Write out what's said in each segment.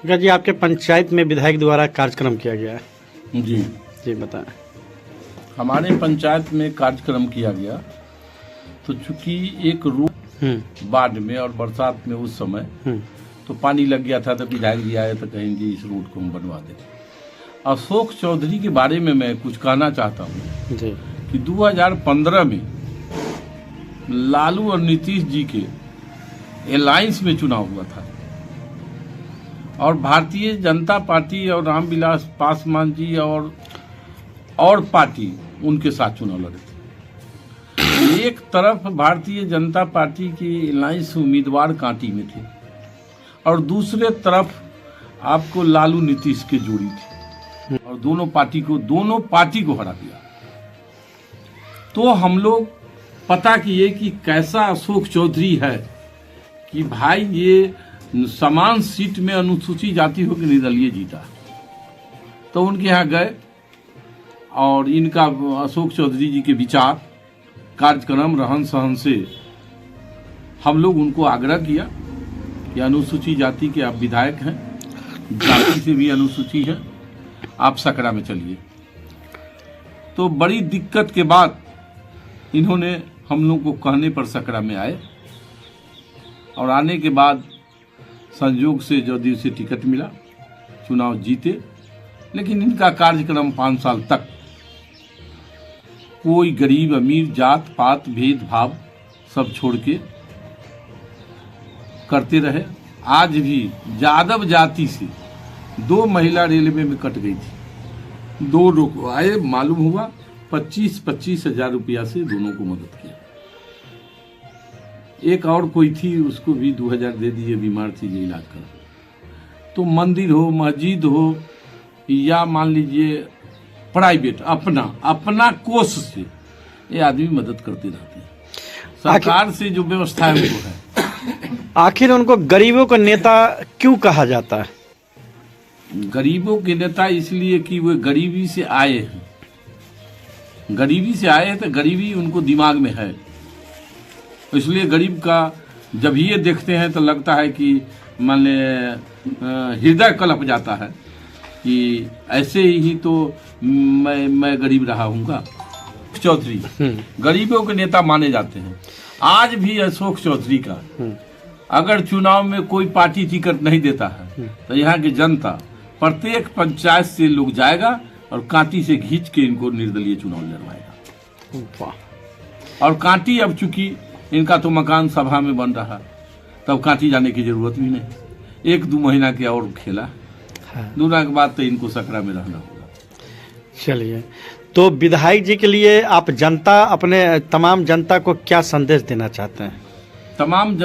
अगर जी आपके पंचायत में विधायक द्वारा कार्यक्रम किया गया है। जी जी बताएं। हमारे पंचायत में कार्यक्रम किया गया, तो चूंकि एक रोड बाढ़ में और बरसात में उस समय तो पानी लग गया था, तो विधायक जी आए तो कहेंगे इस रोड को हम बनवा दें। अशोक चौधरी के बारे में मैं कुछ कहना चाहता हूँ कि 2015 में लालू और नीतीश जी के अलायंस में चुनाव हुआ था और भारतीय जनता पार्टी और रामविलास पासवान जी और पार्टी उनके साथ चुनाव लड़े थे। एक तरफ भारतीय जनता पार्टी के अलायंस उम्मीदवार कांटी में थे और दूसरे तरफ आपको लालू नीतीश के जोड़ी थी और दोनों पार्टी को हरा दिया। तो हम लोग पता किए कि कैसा अशोक चौधरी है कि भाई ये समान सीट में अनुसूचित जाति होकर निर्दलीय जीता। तो उनके यहाँ गए और इनका अशोक चौधरी जी के विचार, कार्यक्रम, रहन सहन से हम लोग उनको आग्रह किया कि अनुसूचित जाति के आप विधायक हैं, जाति से भी अनुसूचित हैं, आप सकरा में चलिए। तो बड़ी दिक्कत के बाद इन्होंने हम लोग को कहने पर सकरा में आए और आने के बाद संयोग से जदयू से टिकट मिला, चुनाव जीते। लेकिन इनका कार्यक्रम 5 साल तक कोई गरीब अमीर जात पात भेदभाव सब छोड़ के करते रहे। आज भी यादव जाति से 2 महिला रेलवे में कट गई थी, 2 लोग आए, मालूम हुआ 25-25 हजार रुपया से दोनों को मदद किया। एक और कोई थी, उसको भी 2000 दे दिए, बीमार थी, ये इलाज करा। तो मंदिर हो, मस्जिद हो या मान लीजिए प्राइवेट, अपना कोष से ये आदमी मदद करते रहते हैं। सरकार से जो व्यवस्था है वो है। आखिर उनको गरीबों का नेता क्यों कहा जाता है? गरीबों के नेता इसलिए कि वे गरीबी से आए हैं, गरीबी से आए हैं तो गरीबी उनको दिमाग में है। इसलिए गरीब का जब ये देखते हैं तो लगता है कि मान ले हृदय कलप जाता है कि ऐसे ही तो मैं गरीब रहा हूँगा। चौधरी गरीबों के नेता माने जाते हैं। आज भी अशोक चौधरी का अगर चुनाव में कोई पार्टी टिकट नहीं देता है तो यहाँ की जनता प्रत्येक पंचायत से लोग जाएगा और कांटी से खींच के इनको निर्दलीय चुनाव लड़वाएगा। और कांटी अब चूंकि इनका तो मकान सभा में बन रहा, तब कांटी जाने की जरूरत भी नहीं। 1-2 महीना के और खेला, दूसरा के बाद तो इनको सकरा में रहना होगा। चलिए, तो विधायक जी के लिए आप अपने तमाम जनता को क्या संदेश देना चाहते हैं?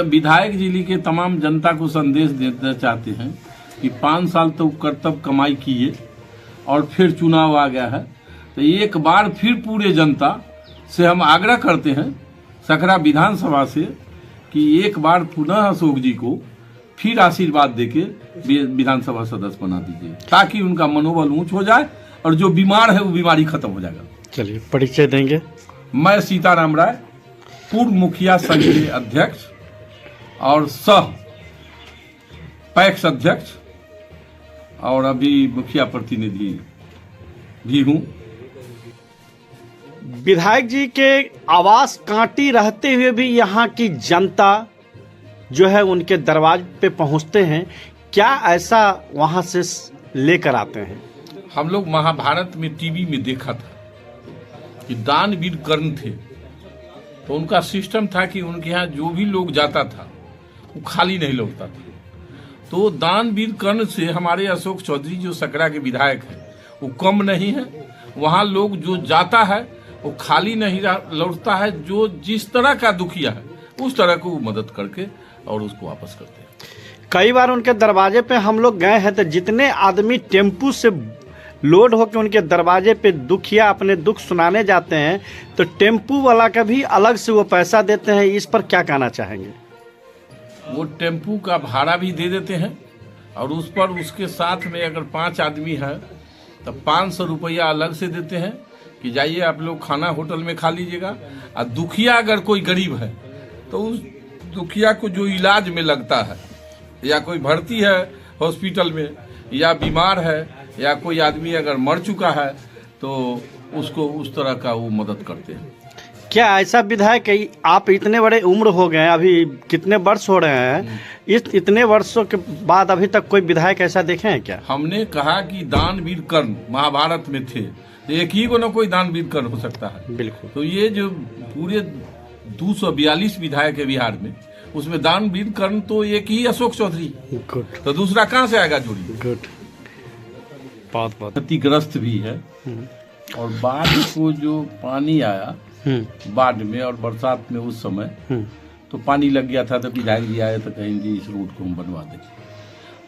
विधायक जी के तमाम जनता को संदेश देना चाहते हैं कि 5 साल तो कर्तव्य कमाई किए और फिर चुनाव आ गया है, तो एक बार फिर पूरे जनता से हम आग्रह करते हैं सकरा विधानसभा से कि एक बार पुनः अशोक जी को फिर आशीर्वाद देके विधानसभा सदस्य बना दीजिए, ताकि उनका मनोबल ऊंच हो जाए और जो बीमार है वो बीमारी खत्म हो जाएगा। चलिए, परिचय देंगे। मैं सीताराम राय, पूर्व मुखिया संघ के अध्यक्ष और सह पैक्स अध्यक्ष और अभी मुखिया प्रतिनिधि भी हूँ। विधायक जी के आवास कांटी रहते हुए भी यहाँ की जनता जो है उनके दरवाजे पे पहुँचते हैं, क्या ऐसा वहाँ से लेकर आते हैं? हम लोग महाभारत में टीवी में देखा था कि दानवीर कर्ण थे, तो उनका सिस्टम था कि उनके यहाँ जो भी लोग जाता था वो खाली नहीं लौटता था। तो दानवीर कर्ण से हमारे अशोक चौधरी जो सकरा के विधायक हैं वो कम नहीं है। वहाँ लोग जो जाता है वो खाली नहीं लौटता है, जो जिस तरह का दुखिया है उस तरह को वो मदद करके और उसको वापस करते हैं। कई बार उनके दरवाजे पे हम लोग गए हैं तो जितने आदमी टेम्पू से लोड होकर उनके दरवाजे पे दुखिया अपने दुख सुनाने जाते हैं, तो टेम्पू वाला का भी अलग से वो पैसा देते हैं। इस पर क्या कहना चाहेंगे? वो टेम्पू का भाड़ा भी दे देते हैं और उस पर उसके साथ में अगर 5 आदमी है तो 500 रुपया अलग से देते हैं कि जाइए आप लोग खाना होटल में खा लीजिएगा। और दुखिया अगर कोई गरीब है तो उस दुखिया को जो इलाज में लगता है या कोई भर्ती है हॉस्पिटल में, या बीमार है, या कोई आदमी अगर मर चुका है तो उसको उस तरह का वो मदद करते हैं। क्या ऐसा विधायक है, आप इतने बड़े उम्र हो गए, अभी कितने वर्ष हो रहे हैं, इतने वर्षों के बाद अभी तक कोई विधायक ऐसा देखे हैं क्या? हमने कहा कि दानवीर कर्ण महाभारत में थे, तो एक ही को ना कोई दानवीर कर्ण हो सकता है। बिल्कुल। तो ये जो पूरे 242 विधायक है बिहार में, उसमें दानवीर कर्ण तो एक ही अशोक चौधरी, गुड, तो दूसरा कहाँ से आएगा जोड़ी? गुड, बहुत बहुत। क्षतिग्रस्त भी है। और बाढ़ को जो पानी आया बाढ़ में और बरसात में उस समय, तो पानी लग गया था, तो विधायक जी आए तो कहें जी इस रोड को हम बनवा दें।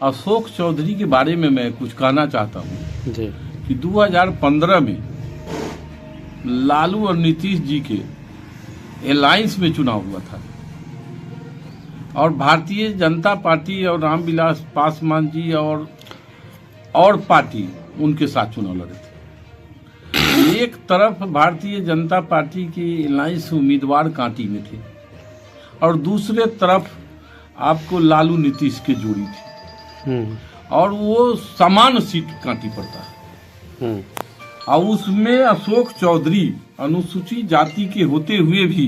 अशोक चौधरी के बारे में मैं कुछ कहना चाहता हूँ कि 2015 में लालू और नीतीश जी के अलायंस में चुनाव हुआ था, और भारतीय जनता पार्टी और रामविलास पासवान जी और पार्टी उनके साथ चुनाव लड़े थे। एक तरफ भारतीय जनता पार्टी के अलायंस उम्मीदवार कांटी में थे, और दूसरे तरफ आपको लालू नीतीश के जोड़ी थी, और वो समान सीट कांटी पड़ता है। और उसमें अशोक चौधरी अनुसूचित जाति के होते हुए भी